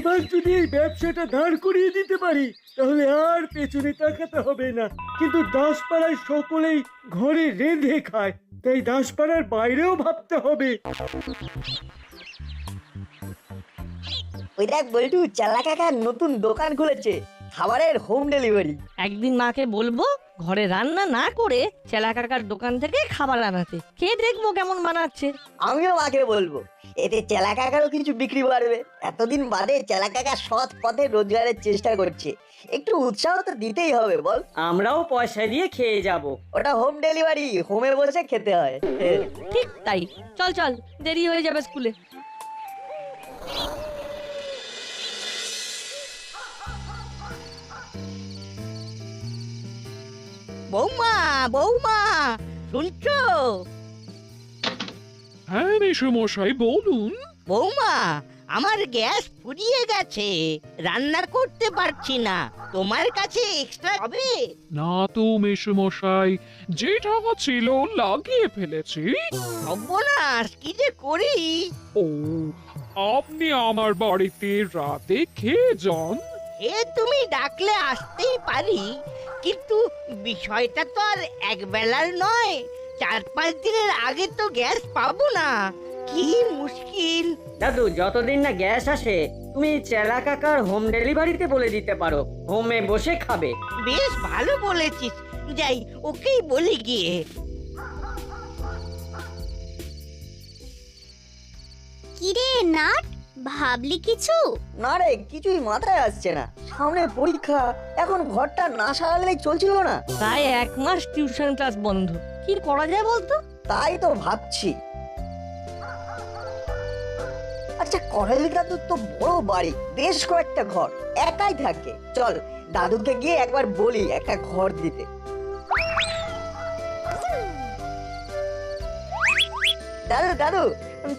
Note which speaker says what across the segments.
Speaker 1: এবার যদি এই ব্যবসাটা দাঁড় করিয়ে দিতে পারি তাহলে আর পেছনে তাকাতে হবে না। কিন্তু দাসপাড়ায় সকলেই ঘরে রেঁধে খায়, তাই দাসপাড়ার বাইরেও ভাবতে হবে।
Speaker 2: ওই দেখ বল্টু, চালা কাকা নতুন দোকান খুলেছে, খাবারের হোম ডেলিভারি।
Speaker 3: একদিন মাকে বলবো ঘরে রান্না না করে চেলা কাকার দোকান থেকে খাবার আনাতে, খেয়ে দেখবো কেমন বানাচ্ছে।
Speaker 2: আমিও মাকে বলবো, এতে চেলা কাকারও কিছু বিক্রি বাড়বে। এতদিন বাদে চেলা কাকা সৎ পথে রোজগারের চেষ্টা করছে, একটু উৎসাহ তো দিতেই হবে বল।
Speaker 4: আমরাও পয়সা দিয়ে খেয়ে যাব।
Speaker 2: ওটা হোম ডেলিভারি, হোমে বসে খেতে হয়।
Speaker 3: ঠিক তাই, চল চল, দেরি হয়ে যাবে স্কুলে।
Speaker 5: বৌমা বৌমা, শুনছো?
Speaker 6: হ্যাঁ মেসোমশাই বলুন।
Speaker 5: বৌমা, আমার গ্যাস ফুরিয়ে গেছে, রান্না করতে পারছি না, তোমার কাছে এক্সট্রা হবে?
Speaker 6: না তো মেসোমশাই, যে টাকা ছিল লাগিয়ে ফেলেছি।
Speaker 5: সর্বনাশ, কি যে করি!
Speaker 6: ও, আপনি আমার বাড়িতে রাতে খেয়ে যান।
Speaker 5: তুমি ডাকলে আসতেই পারি, কিন্তু বিষয়টা তো আর এক বেলার নয়, 4-5 দিনের আগে তো গ্যাস পাবো না, কি মুশকিল।
Speaker 4: দাদু, যতদিন না গ্যাস আসে তুমি চেলা কাকার হোম ডেলিভারিতে বলে দিতে পারো, হোমে বসে খাবে।
Speaker 5: বেশ ভালো বলেছিস, যাই ওকেই বলি গিয়ে।
Speaker 7: কিরে নাট, ভাবলি কিছু?
Speaker 2: না রে, কিছুই মাথায় আসছে না। সামনে পরীক্ষা, এখন ঘরটা না সারালেই চলছিল না।
Speaker 3: তাই 1 মাস টিউশন ক্লাস বন্ধ, কি করা যায় বলতো?
Speaker 2: তাই তো ভাবছি। আচ্ছা, করালি দাদুর তো বড় বাড়ি, বেশ কয়েকটা ঘর, একাই থাকে। চল দাদুকে গিয়ে একবার বলি একটা ঘর দিতে। দাদু দাদু,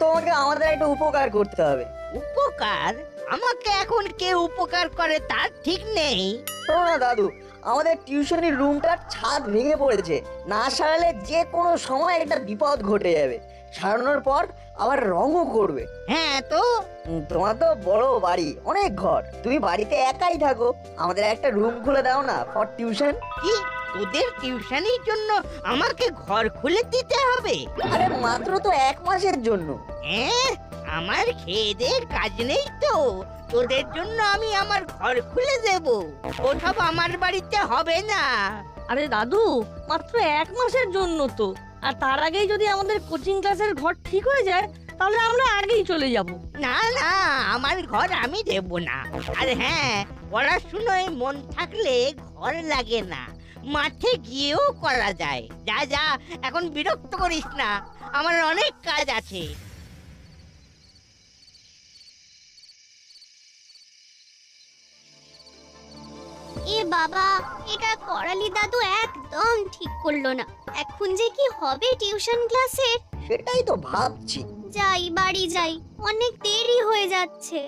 Speaker 2: তোমাকে আমাদের একটা উপকার করতে হবে।
Speaker 5: উপকার? আমাকে এখন কে উপকার করে তার ঠিক নেই।
Speaker 2: শোনো না দাদু, আমাদের টিউশনের রুমটার ছাদ ভেঙে পড়েছে, না সারালে যে কোনো সময় একটা বিপদ ঘটে যাবে। সারানোর পর আবার রঙও করবে।
Speaker 5: হ্যাঁ তো,
Speaker 2: তোমার তো বড় বাড়ি, অনেক ঘর, তুমি বাড়িতে একাই থাকো, আমাদের একটা রুম খুলে দাও না ফর টিউশন।
Speaker 5: কি তোদের টিউশনের জন্য আমাকে ঘর খুলে দিতে হবে?
Speaker 2: আরে মাত্র তো 1 মাসের জন্য।
Speaker 5: হ্যাঁ, আমার খেয়েদের কাজ নেই তো, তোদের জন্য আমি আমার ঘর খুলে দেব। ওসব আমার বাড়িতে হবে না।
Speaker 3: আরে দাদু, মাত্র 1 মাসের জন্য তো, আর তার আগেই যদি আমাদের কোচিং ক্লাসের ঘর ঠিক হয়ে যায় তাহলে আমরা আগেই চলে যাব।
Speaker 5: না না, আমার ঘর আমি দেব না। আর হ্যাঁ, পড়াশুনোয় মন থাকলে ঘর লাগে না, মাঠে গিয়েও করা যায়। যা যা, এখন বিরক্ত করিস না, আমার অনেক কাজ আছে।
Speaker 7: এ বাবা, এটা করালি দাদু একদম ঠিক করলো না। এখন যে কি হবে টিউশন ক্লাসের?
Speaker 2: সেটাই তো ভাবছি।
Speaker 7: যাই, বাড়ি যাই, অনেক দেরি হয়ে যাচ্ছে।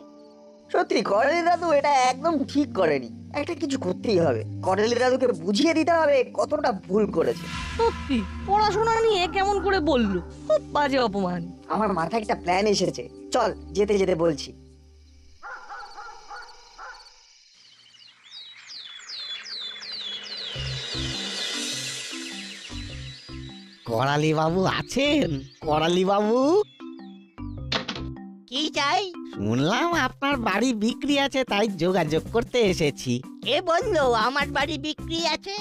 Speaker 2: সত্যি করেলি দাদু এটা একদম ঠিক করেনি, একটা কিছু করতেই হবে। করেলি দাদুকে বুঝিয়ে দিতে হবে কতটা ভুল করেছে।
Speaker 3: সত্যি পড়াশোনা নিয়ে কেমন করে বললো, খুব বাজে অপমান।
Speaker 2: আমার মাথায় একটা প্ল্যান এসেছে, চল যেতে যেতে বলছি।
Speaker 8: করালি বাবু আছেন? করালি বাবু,
Speaker 5: কি চাই?
Speaker 8: শুনলাম আপনার বাড়ি বিক্রি আছে, তাই যোগাযোগ করতে এসেছি।
Speaker 5: কে বললো আমার বাড়ি বিক্রি আছে?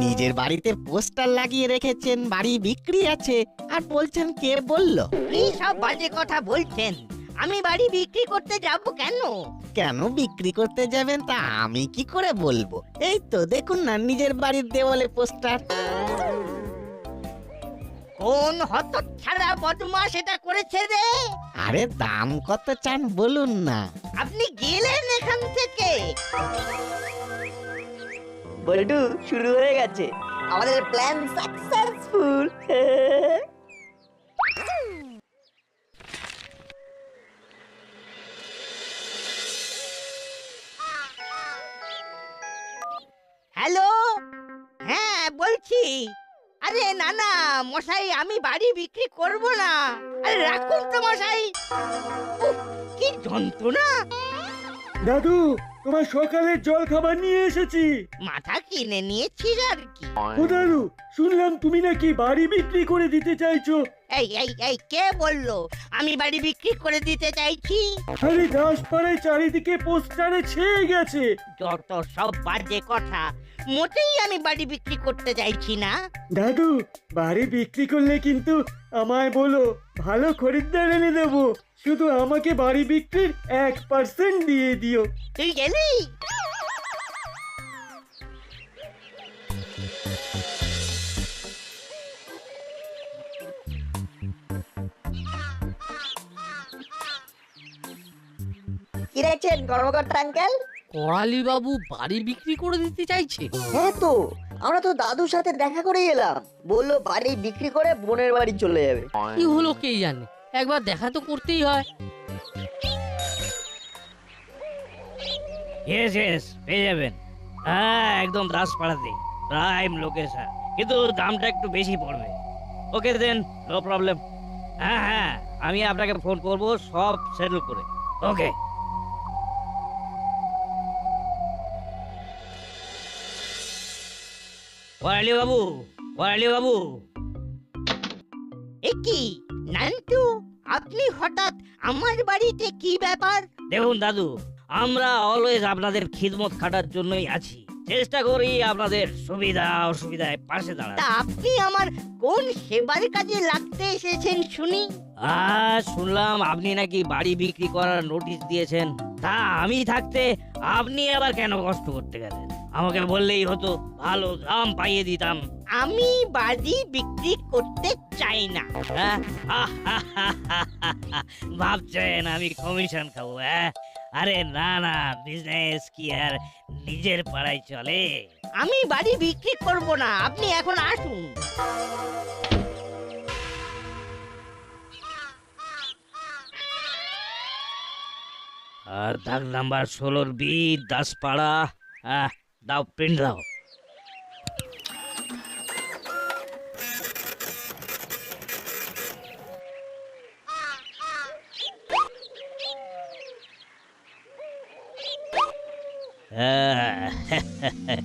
Speaker 8: নিজের বাড়িতে পোস্টার লাগিয়ে রেখেছেন বাড়ি বিক্রি আছে, আর বলছেন কে বললো?
Speaker 5: কি সব বাজে কথা বলছেন? আমি বাড়ি বিক্রি করতে যাব কেন?
Speaker 8: কেন বিক্রি করতে যাবেন তা আমি কি করে বলবো? এই তো দেখুন না নিজের বাড়ির দেওয়ালে পোস্টার।
Speaker 5: কোন হতচ্ছাড়া বদমাশ এটা করেছে রে?
Speaker 8: আরে দাম কত চান বলুন না।
Speaker 5: আপনি গেলেন এখান থেকে।
Speaker 2: বল্টু, শুরু হয়ে গেছে আমাদের প্ল্যান সাকসেসফুল।
Speaker 5: হ্যালো, হ্যাঁ বলছি। আরে না না মশাই, আমি বাড়ি বিক্রি করব না। আরে রাখুন তো মশাই। উফ, কি যন্ত্রণা।
Speaker 1: দাদু, তোমার সকালের জল খাবার নিয়ে এসেছি।
Speaker 5: মাথা কিনে নিয়েছিস আর কি।
Speaker 1: ও দাদু, শুনলাম তুমি নাকি বাড়ি বিক্রি করে দিতে চাইছো।
Speaker 5: এই কে বললো আমি বাড়ি বিক্রি করে দিতে চাইছি?
Speaker 1: আরে দাসপাড়ায় চারিদিকে পোস্টারে ছেয়ে গেছে।
Speaker 5: যত সব বাজে কথা, মোটেই আমি বাড়ি বিক্রি করতে চাইছি না।
Speaker 1: দাদু, বাড়ি বিক্রি করলে কিন্তু আমায় বলো, ভালো খরিদ্দার এনে দেবো। শুধু আমাকে বাড়ি বিক্রির 1% দিয়ে দিও।
Speaker 5: তুই গেলি?
Speaker 2: কি দেখছেন কর্মকর্তা আঙ্কেল?
Speaker 3: করালি বাবু বাড়ি বিক্রি করে দিতে চাইছে।
Speaker 2: হ্যাঁ তো, আমরা তো দাদুর সাথে দেখা করে এলাম। বললো বাড়ি বিক্রি করে বোনের বাড়ি চলে যাবে।
Speaker 3: কি হলো কে জানে, একবার দেখা তো করতেই হয়।
Speaker 9: ইয়েস পেয়ে যাবেন। হ্যাঁ, একদম দাসপাড়াতে, প্রাইম লোকেশন, কিন্তু দামটা একটু বেশি পড়বে। ওকে দেন, নো প্রবলেম। হ্যাঁ, আমি আপনাকে ফোন করব সব সেটেল করে। ওকে। ওয়ালি বাবু।
Speaker 5: এ কি নান্টু, আপনি হঠাৎ আমার বাড়িতে, কি ব্যাপার?
Speaker 9: দেখুন দাদু, আমরা অলওয়েজ আপনাদের খিদমত খাটার জন্যই আছি। চেষ্টা করি আপনাদের সুবিধা অসুবিধায় পাশে দাঁড়াতে।
Speaker 5: তা আপনি আমার কোন সেবার কাজে লাগতে এসেছেন শুনি?
Speaker 9: শুনলাম আপনি নাকি বাড়ি বিক্রি করার নোটিশ দিয়েছেন। তা আমি থাকতে আপনি আবার কেন কষ্ট করতে গেলেন? আমাকে বললেই হতো, ভালো দাম পাইয়ে দিতাম।
Speaker 5: আমি বাড়ি বিক্রি করতে চাই না।
Speaker 9: হ্যাঁ? ভাবছেন আমি কমিশন খাবো? হ্যাঁ, আরে না, বিজনেস কি আর নিজের পাড়ায় চলে?
Speaker 5: আমি বাড়ি বিক্রি করব না, আপনি এখন আসুন।
Speaker 9: আর দাগ নাম্বার 16 বি, দাসপাড়া। দাও, প্রিন্ট দাও।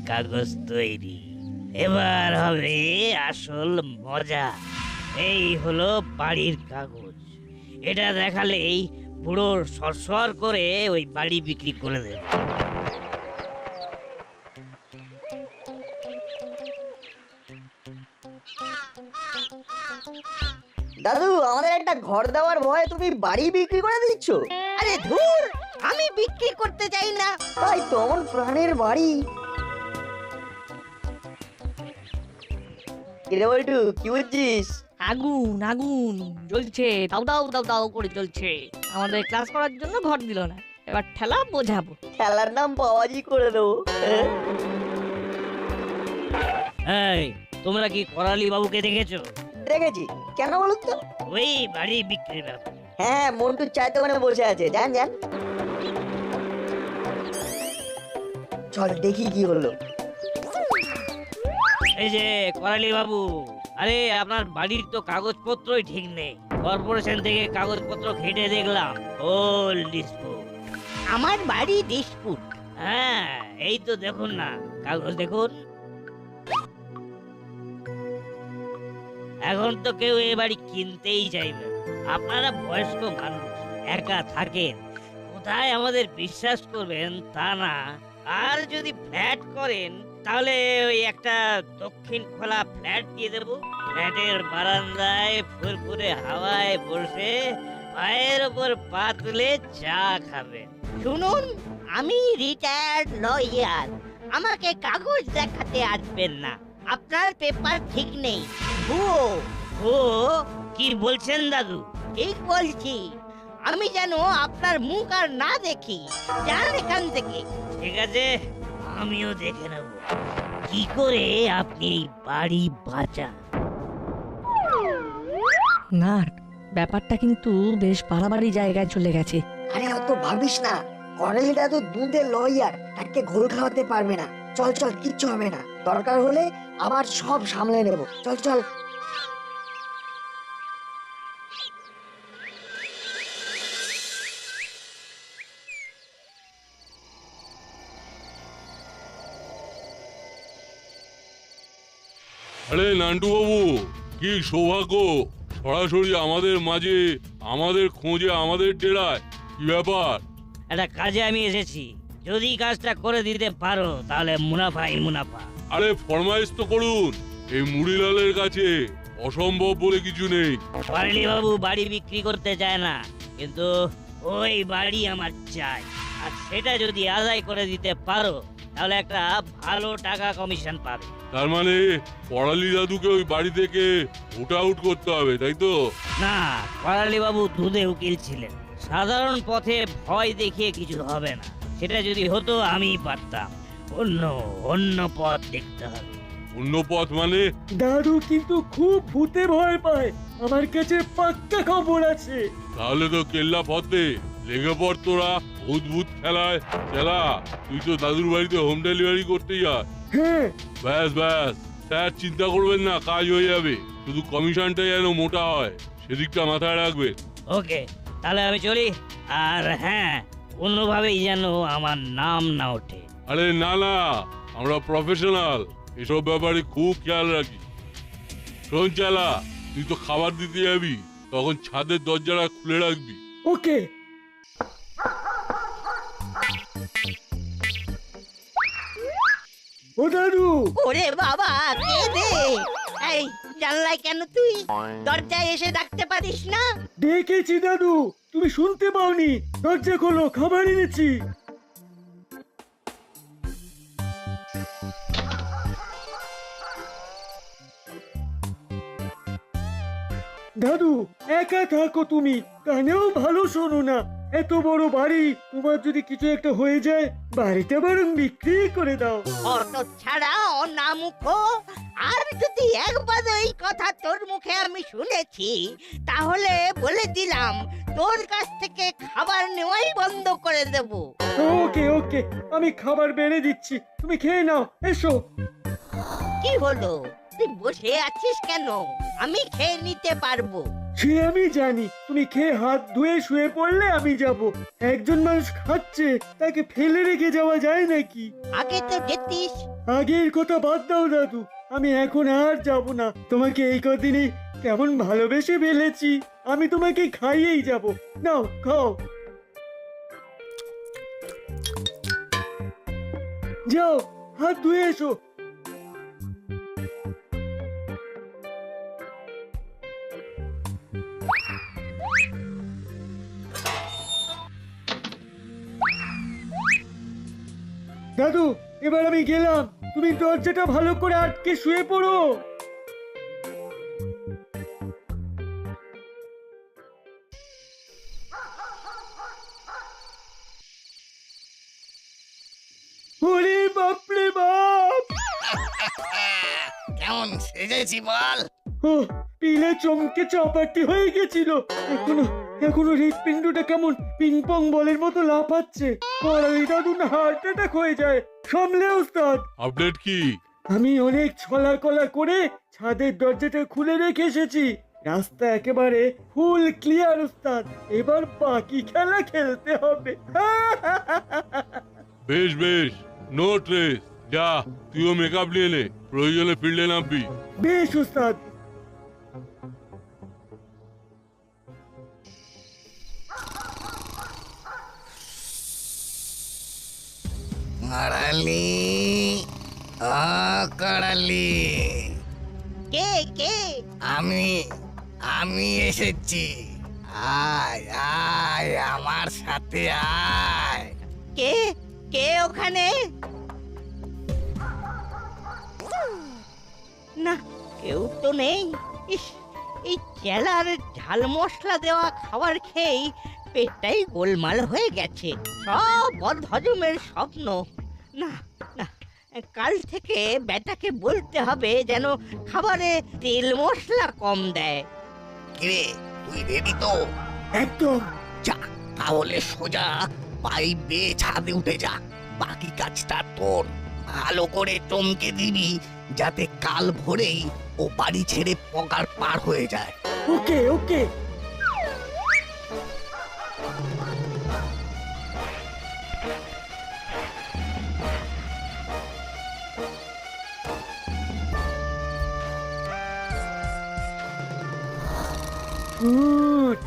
Speaker 9: কাগজ তৈরি, এবার হবে আসল মজা। এই হলো বাড়ির কাগজ। এটা দেখালেই বুড়ো সরসর করে ওই বাড়ি বিক্রি করে দেবে।
Speaker 2: দাদু, আমাদের একটা ঘর দেওয়ার ভয়ে তুমি বাড়ি বিক্রি করে দিচ্ছ?
Speaker 5: আরে ধুর, আমি বিক্রি করতে চাই না।
Speaker 2: তাই তো, আমার প্রাণের বাড়ি। কিরে বল্টু, কি বুঝছিস?
Speaker 3: আগুন জ্বলছে, দাও করে জ্বলছে। আমাদের ক্লাস করার জন্য ঘর দিল না, এবার ঠেলা বোঝাবো।
Speaker 2: খেলার নাম বাবাজি করে দেবো।
Speaker 9: এই, তোমরা কি করালি বাবুকে দেখেছো?
Speaker 2: দেখেছি, কেন বলুন তো?
Speaker 9: ওই বাড়ি বিক্রির ব্যাপার।
Speaker 2: হ্যাঁ, মন্টুর চায়ের দোকানে বসে আছে, যান। চল দেখি কি হলো।
Speaker 9: এই যে করালি বাবু, আরে আপনার বাড়ির তো কাগজপত্রই ঠিক নেই। কর্পোরেশন থেকে কাগজপত্র ঘেটে দেখলাম, ওল ডিসপুট।
Speaker 5: আমার বাড়ি ডিসপুট?
Speaker 9: হ্যাঁ, এই তো দেখুন না, কাগজ দেখুন। এখন তো কেউ এ বাড়ি কিনতেই চাইবে না। আপনারা বয়স্ক মানুষ, একা থাকেন, কোথায় আমাদের বিশ্বাস করবেন তা না। আর যদি ফ্ল্যাট করেন, তাহলে ওই একটা দক্ষিণ খোলা ফ্ল্যাট দিয়ে দেবো। ফ্ল্যাটের বারান্দায় ফুরফুরে হাওয়ায় বসে পায়ের ওপর পা তুলে চা খাবেন।
Speaker 5: শুনুন, আমি রিটায়ার্ড লয়ার, আমাকে কাগজ দেখাতে আসবেন না। আপনার পেপার ঠিক নেই, ভুয়ো।
Speaker 9: ও কি বলছেন দাদু?
Speaker 5: ঠিক বলছি, আমি যেন আপনার মুখ আর না দেখি। যান এখান থেকে।
Speaker 9: ঠিক আছে, আমিও দেখে নেব কি করে আপনি এই বাড়ি বাঁচান।
Speaker 3: না, ব্যাপারটা কিন্তু বেশ বাড়াবাড়ি জায়গায় চলে গেছে।
Speaker 2: আরে অত ভাবিস না, কর্নেল দাদু দুধের লয়ার, তাকে ঘোল খাওয়াতে পারবে না। চল, কিচ্ছু হবে না। দরকার হলে আবার সব সামলে নেব। চল।
Speaker 10: আরে নান্টু বাবু, কি সৌভাগ্য সরাসরি আমাদের মাঝে, আমাদের খোঁজে, আমাদের ডেরায়। কি ব্যাপার?
Speaker 9: একটা কাজে আমি এসেছি, যদি কাজটা করে দিতে পারো তাহলে মুনাফাই মুনাফা।
Speaker 10: আরে ফরমাইশ তো করুন, এই মুড়িলালের কাছে অসম্ভব বলে কিছু নেই।
Speaker 9: পারলি বাবু বাড়ি বিক্রি করতে চায় না, কিন্তু ওই বাড়ি আমার চাই, আর সেটা যদি আদায় করে দিতে পারো তাহলে একটা ভালো টাকা কমিশন পাবে।
Speaker 10: তার মানে পড়ালি দাদুকে ওই বাড়ি থেকে ভোট আউট করতে হবে, তাই তো?
Speaker 9: না, পারালি বাবু দুধে উকিল ছিলেন, সাধারণ পথে ভয় দেখিয়ে কিছু হবে না। সেটা যদি হতো আমি পারতাম, অন্য অন্য পথ দেখতে হবে।
Speaker 10: অন্য পথ মানে?
Speaker 1: দাদু কিন্তু খুব ভূতে ভয় পায়, আমার কাছে পাক্কা খবর আছে।
Speaker 10: তাহলে তো কেল্লা ফতে লেগে পড় তোরা ভূত ভূত খেলায়। খেলা, তুই তো দাদুর বাড়িতে হোম ডেলিভারি করতে যা।
Speaker 1: হ্যাঁ,
Speaker 10: ব্যাস ব্যাস, স্যার চিন্তা করবেন না, কাজ হয়ে যাবে। শুধু কমিশনটা যেন মোটা হয় সেদিকটা মাথায় রাখবে।
Speaker 9: ওকে, তাহলে আমি চলি। আর হ্যাঁ, কোনোভাবেই যেন আমার নাম না ওঠে।
Speaker 10: আরে না না, আমরা প্রফেশনাল, এসব ব্যাপারে খুব খেয়াল রাখি। শোন চালা, তুই তো খাবার দিতে যাবি, তখন ছাদের দরজাটা খুলে রাখবি।
Speaker 1: ওকে। ও দাদু,
Speaker 5: ওরে বাবা, কে রে? এই জানলায় কেন তুই? দরজায় এসে ডাকতে পারিস না?
Speaker 1: ডেকেছি দাদু, তুমি শুনতে পাওনি? দরজা খোলো, খাবার এনেছি। দাদু, একা থাকো তুমি, কানেও ভালো শোনো না। এত বড় বাড়ি, তোমার যদি কিছু একটা হয়ে যায়, বাড়িটা বরং বিক্রি করে দাও।
Speaker 5: অত ছাড়া অনামুখ, আর যদি একবার এই কথা তোর মুখে আমি শুনেছি, তাহলে বলে দিলাম তোর কাছ থেকে খাবার নেওয়াই বন্ধ করে দেব।
Speaker 1: ওকে ওকে, আমি খাবার বেড়ে দিচ্ছি, তুমি খেয়ে নাও, এসো।
Speaker 5: কি হলো, তুই বসে আছিস কেন? আমি খেয়ে নিতে পারবো।
Speaker 1: সে আমি জানি, তুমি খেয়ে হাত ধুয়ে শুয়ে পড়লে আমি যাব। একজন মানুষ খাচ্ছে, তাকে ফেলে রেখে যাওয়া যায় নাকি?
Speaker 5: আগে তো যেতিস।
Speaker 1: আগের কথা বাদ দাও দাদু, আমি এখন আর যাব না। তোমাকে এই কদিনে কেমন ভালোবেসে ফেলেছি, আমি তোমাকে খাইয়েই যাব। নাও খাও, যাও হাত ধুয়ে এসো। দাদু, এবার আমি গেলাম, তুমি দরজাটা ভালো করে আটকে শুয়ে পড়ো। ওরে বাপরে বাপ!
Speaker 8: কেমন সেজেছি বল?
Speaker 1: ও, পিলে চমকে চাপাটি হয়ে গেছিল। এখনো এখনো হৃৎপিণ্ডটা কেমন পিং পং বলের মতো লাফাচ্ছে। পড়ালি দাদু না হার্ট অ্যাটাক হয়ে যায়। সামলে ওস্তাদ।
Speaker 10: আপডেট কি?
Speaker 1: আমি অনেক ছলা কলা করে ছাদের দরজাটা খুলে রেখে এসেছি। রাস্তা একেবারে ফুল ক্লিয়ার ওস্তাদ, এবার বাকি খেলা খেলতে হবে।
Speaker 10: বেশ বেশ, নো ট্রেস। যা, তুইও মেকআপ নিয়ে নে, প্রয়োজনে ফিল্ডে নামবি।
Speaker 1: বেশ ওস্তাদ।
Speaker 8: কড়ালি, কড়ালি,
Speaker 5: কে কে?
Speaker 8: আমি আমি এসেছি। আয় আয় আমার সাথে আয়।
Speaker 5: কে কে ওখানে? না, কেউ তো নেই। ইস, এই চেলার ঝাল মশলা দেওয়া খাবার খেয়েই পেটটাই গোলমাল হয়ে গেছে। সব বদহজমের স্বপ্ন। না না, কাল থেকে বেটাকে বলতে হবে যেন খাবারে তেল মশলা কম দেয়।
Speaker 8: কিরে, তুই রেডি তো?
Speaker 1: একদম।
Speaker 8: যা, তাহলে সোজা পাইপ বেয়ে ছাদে উঠে যা। বাকি কাজটা তোর। ভালো করে চমকে দিবি যাতে কাল ভোরেই ও বাড়ি ছেড়ে পকার পার হয়ে যায়।
Speaker 1: ওকে ওকে। ওঠ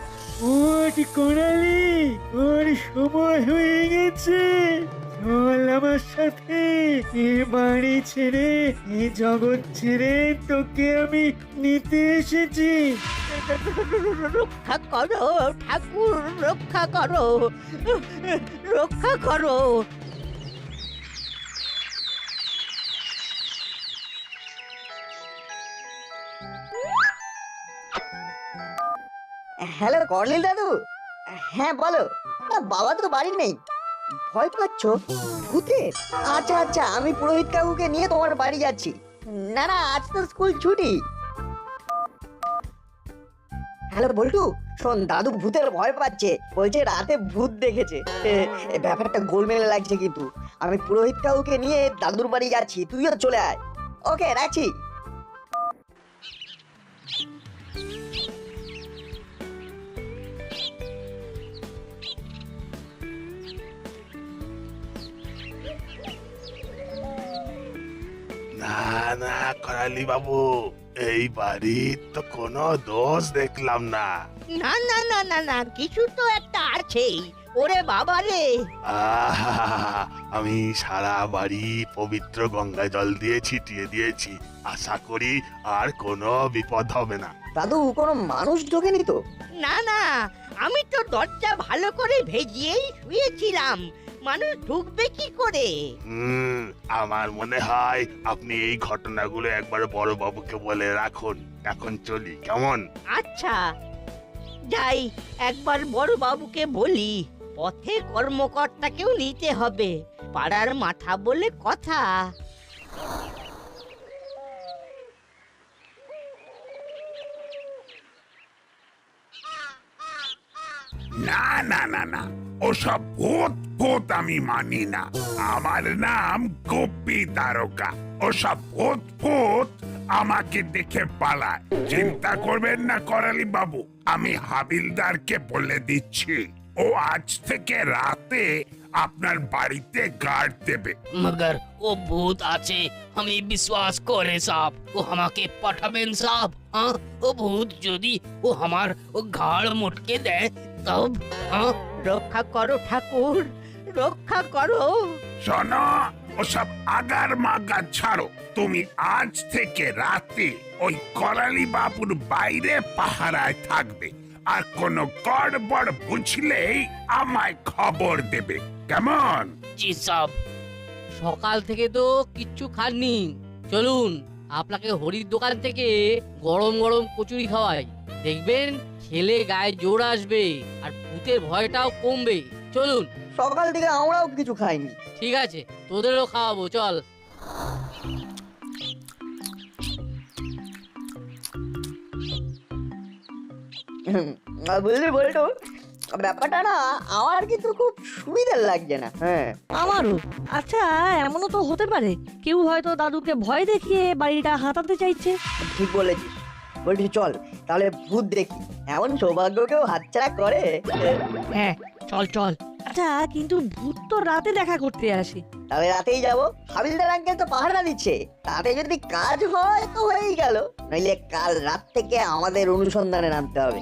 Speaker 1: ওঠ করালি, ওর সময় হয়ে গেছে। চল আমার সাথে, এ বাড়ি ছেড়ে, এ জগৎ ছেড়ে তোকে আমি নিতে এসেছি।
Speaker 5: রক্ষা করো ঠাকুর, রক্ষা করো, রক্ষা করো।
Speaker 2: হ্যালো কর্নেল দাদু, হ্যাঁ বলো। না বাবা তো বাড়ি নেই, ভয় পাচ্ছ ভূতে? আচ্ছা আচ্ছা, আমি পুরোহিত কাকুকে নিয়ে তোমার বাড়ি যাচ্ছি। না না, আজ তো স্কুল ছুটি। হ্যালো বল্টু, শোন, দাদু ভূতের ভয় পাচ্ছে, বলছে রাতে ভূত দেখেছে। ব্যাপারটা গোলমেলে লাগছে, কিন্তু আমি পুরোহিত কাকুকে নিয়ে দাদুর বাড়ি যাচ্ছি, তুইও চলে আয়। ওকে, রাখছি।
Speaker 11: না না করালি বাবু, এই বাড়ির তো কোনো দোষ দেখলাম না।
Speaker 5: না না না না না, কিছু তো একটা আছেই। ওরে বাবা রে!
Speaker 11: আহা, আমি সারা বাড়ি পবিত্র গঙ্গা জল দিয়ে ছিটিয়ে দিয়েছি, আশা করি আর কোনো বিপদ হবে না।
Speaker 2: দাদু, কোনো মানুষ ঢোকেনি তো?
Speaker 5: না না, আমি তো দরজা ভালো করে ভেজিয়েই শুয়েছিলাম, মানুষ ঢুকবে কি করে?
Speaker 11: আমার মনে হয় আপনি এই ঘটনাগুলো একবার বড় বাবুকে বলে রাখুন। এখন চলি, কেমন?
Speaker 5: আচ্ছা, যাই, একবার বড় বাবুকে বলি। পথে কর্মকর্তাকেও নিতে হবে, পাড়ার মাথা বলে কথা।
Speaker 11: না না না না, ওসব ভূত ভূত আমি মানি না। আমার নাম গোপী তারকা। ওসব ভূত ভূত আমাকে দেখে পালায়। চিন্তা করবেন না করালি বাবু, আমি হাবিলদারকে বলে দিচ্ছি, ও আজ থেকে রাতে আপনার বাড়িতে গার্ড দেবে।
Speaker 8: मगर वो भूत আছে আমি বিশ্বাস করে সাহেব, ও আমাকে পাঠাবেন সাহেব। हाँ वो भूत যদি ও আমার ও ঘাড় মটকে দেয় তব। हाँ
Speaker 5: রক্ষা করো ঠাকুর, রক্ষা করো।
Speaker 11: শোনো, ওসব আগার মাগার ছাড়ো। তুমি আজ থেকে রাতে ওই করালি বাবুর বাইরে পাহারায় থাকবে, আর কোনো গড়বড় বুঝলেই আমায় খবর দেবে, কেমন?
Speaker 8: জি সাহেব।
Speaker 4: সকাল থেকে তো কিচ্ছু খাননি, চলুন আপনাকে হরির দোকান থেকে গরম গরম কচুরি খাওয়াই। দেখবেন খেলে গায়ে জোর আসবে আর ভূতের ভয়টাও কমবে। চলুন।
Speaker 2: সকাল থেকে আমরাও কিছু খাইনি।
Speaker 4: ঠিক আছে, তোদেরও খাওয়াবো, চল।
Speaker 2: বুঝলি বলতো, ব্যাপারটা না আমার কিন্তু খুব সুবিধার লাগছে না। হ্যাঁ,
Speaker 3: আমারও। আচ্ছা, এমনও তো হতে পারে কেউ হয়তো দাদুকে ভয় দেখিয়ে বাড়িটা হাতাতে চাইছে।
Speaker 2: ঠিক বলেছিস। বলছি চল তাহলে ভূত দেখি, এমন সৌভাগ্য কেউ হাতছাড়া করে?
Speaker 3: হ্যাঁ, চল চল। আচ্ছা, কিন্তু ভূত তো রাতে দেখা করতে আসে।
Speaker 2: তাহলে রাতেই যাবো, হাবিলদার আঙ্কেল তো পাহারা দিচ্ছে, তাতে যদি কাজ হয় তো হয়েই গেল, নইলে কাল রাত থেকে আমাদের অনুসন্ধানে নামতে হবে।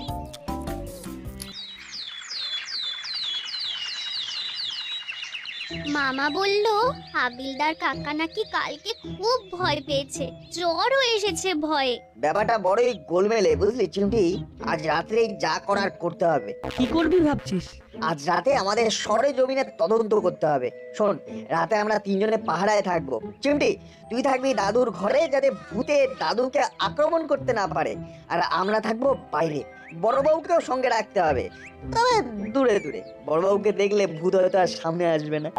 Speaker 7: মামা বলল হাবিলদার কাকা নাকি কালকে খুব ভয় পেয়েছে, জ্বরও এসেছে ভয়ে।
Speaker 2: ব্যাপারটা বড়ই গোলমেলে, বুঝলি চিমটি। আজ রাত্রে যা করার করতে হবে।
Speaker 3: কি করবি ভাবছিস?
Speaker 2: আজ রাতে আমাদের সরে জমিনের তদন্ত করতে হবে। শোন, রাতে আমরা তিনজনে পাহারায় থাকবো। চিমটি, তুই থাকবি দাদুর ঘরে, যাতে ভূতে দাদুকে আক্রমণ করতে না পারে, আর আমরা থাকবো বাইরে। বড়বাবুকেও সঙ্গে রাখতে হবে, তবে দূরে দূরে। বড়বাবুকে দেখলে ভূত হয়তো আর সামনে আসবে না।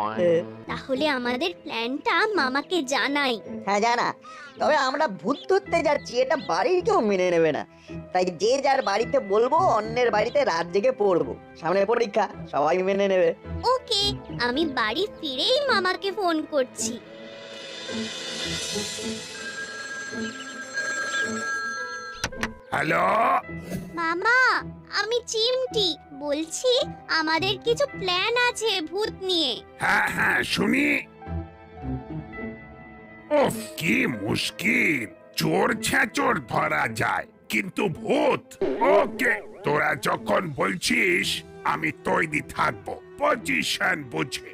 Speaker 7: তাহলে আমাদের প্ল্যানটা মামাকে জানাই।
Speaker 2: হ্যাঁ জানা, তবে আমরা ভূত ধরতে যাচ্ছি এটা বাড়ির কেউ মেনে নেবে না, তাই যে যার বাড়িতে বলবো অন্যের বাড়িতে রাত জেগে পড়বো। সামনে পরীক্ষা, সবাই মেনে নেবে।
Speaker 7: ওকে, আমি বাড়ি ফিরেই মামাকে ফোন করছি।
Speaker 11: হ্যালো
Speaker 7: মামা, আমি চিমটি বলছি, আমাদের কিছু প্ল্যান আছে ভূত নিয়ে।
Speaker 11: হ্যাঁ হ্যাঁ শুনি। ওফ, কি মুশকিল, চোর ছেঁচোর ধরা যায়, কিন্তু ভূত। ওকে, তোরা যখন বলছিস আমি তৈরি থাকবো, পজিশন বুঝে।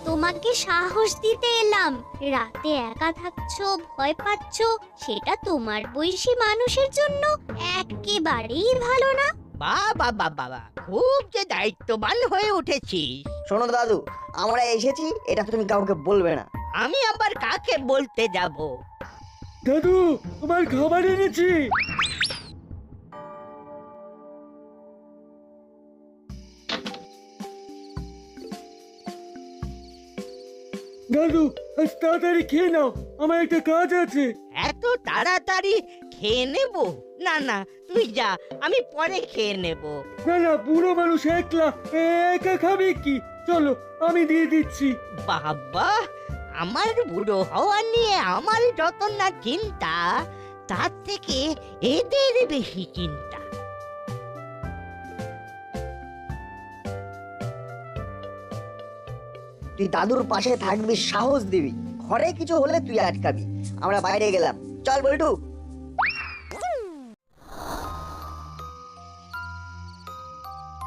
Speaker 7: তোমাকে সাহস দিতে এলাম। রাতে একা থাকছো, ভয় পাচ্ছো, সেটা তোমার বয়সী মানুষের জন্য একেবারেই ভালো না।
Speaker 5: বাবা বাবা, খুব যে দায়িত্ববান হয়ে উঠেছিস।
Speaker 2: শোনো দাদু, আমরা এসেছি, এটা তুমি কাউকে বলবে না।
Speaker 5: আমি আবার কাকে বলতে যাব?
Speaker 1: দাদু, তোমার খাবার এনেছি। দাদু, আজ তাড়াতাড়ি খেয়ে নাও, আমার একটা কাজ আছে।
Speaker 5: এত তাড়াতাড়ি খেয়ে নেব? না না, তুই যা, আমি পরে খেয়ে নেব।
Speaker 1: না না, বুড়ো মানুষ একলা একা খাবে কি? চলো, আমি দিয়ে দিচ্ছি।
Speaker 5: বাবা, আমার বুড়ো হওয়া নিয়ে আমার যত না চিন্তা, তার থেকে এদের বেশি চিন্তা।
Speaker 2: তুই দাদুর পাশে থাকবি, সাহস দিবি, ঘরে কিছু হলে তুই আটকাবি। আমরা বাইরে গেলাম, চল বল্টু।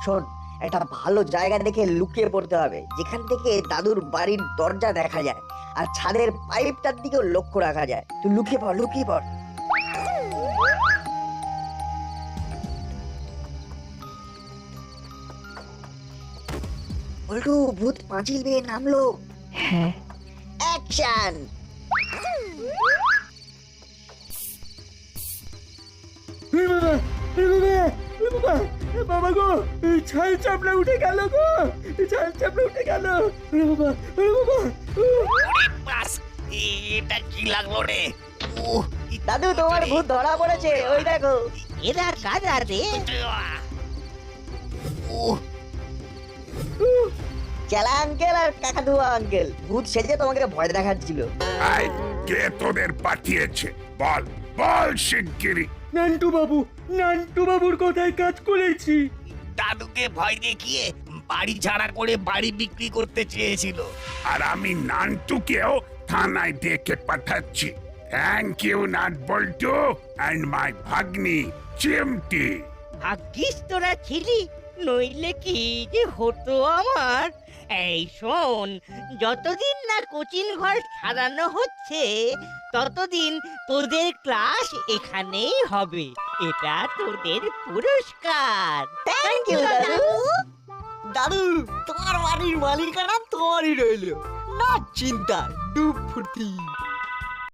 Speaker 2: শোন, একটা ভালো জায়গা দেখে লুকিয়ে পড়তে হবে, যেখান থেকে দাদুর বাড়ির দরজা দেখা যায় আর ছাদের পাইপটার দিকেও লক্ষ্য রাখা যায়। তুই লুকিয়ে পড়, লুকিয়ে পড়। বল্টু, ভূত পাঁচিল বেয়ে নামলো। হ্যাঁ, অ্যাকশন।
Speaker 1: বাবা গো, ছাল চাপড়া উঠে গেল গো, ছাল চাপড়া উঠে গেল। বাবা, বাবা,
Speaker 8: বাস, এটা কি লাগলো রে?
Speaker 2: দাদু, তোমার ভূত ধরা পড়েছে, ওই দেখো।
Speaker 5: এরা কারা রে?
Speaker 2: চেলা আঙ্কেল আর কাকাতুয়া আঙ্কেল ভূত সেজে তোমাকে ভয় দেখাচ্ছিল।
Speaker 11: আই, কে তোদের পাঠিয়েছে? বল বল শিগগিরি।
Speaker 1: নান্টু বাবু, নান্টু বাবুর কথায় কাজ করেছি।
Speaker 8: দাদুকে ভয় দেখিয়ে বাড়ি ছাড়া করে বাড়ি বিক্রি করতে চেয়েছিল।
Speaker 11: আর আমি নান্টুকেও থানায় ডেকে পাঠাচ্ছি। থ্যাংক ইউ নাট বল্টু অ্যান্ড মাই ভাগ্নি চিমটি।
Speaker 5: ভাগ্যিস তোরা ছিলি, নইলে কি যে হতো আমার। এই শোন, যতদিন না কোচিং ঘর সারানো হচ্ছে ততদিন তোদের ক্লাস এখানেই হবে। এটা তোদের পুরস্কার।
Speaker 2: থ্যাংক ইউ দাদু।
Speaker 12: দাদু, তোমার বাড়ির মালিকানা তোমারই রইল, না চিন্তা, ডুব ফুর্তি।